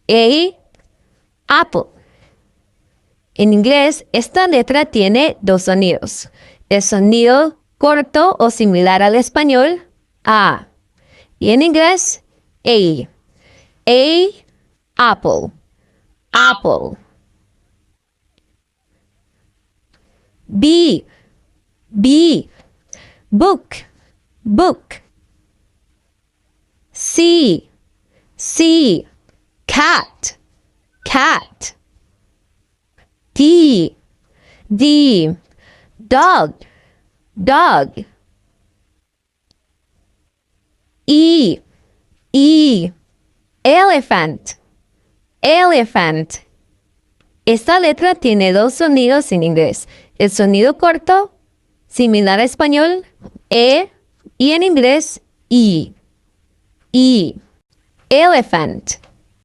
A, apple. En inglés, esta letra tiene dos sonidos. El sonido corto o similar al español, A. Y en inglés, A. A, apple. Apple. B, B. Book, book. C, C. Cat, cat. D, D. Dog, dog. E, E. Elephant, elephant. Esta letra tiene dos sonidos en inglés. El sonido corto, similar a español, E, y en inglés, E. E. Elephant.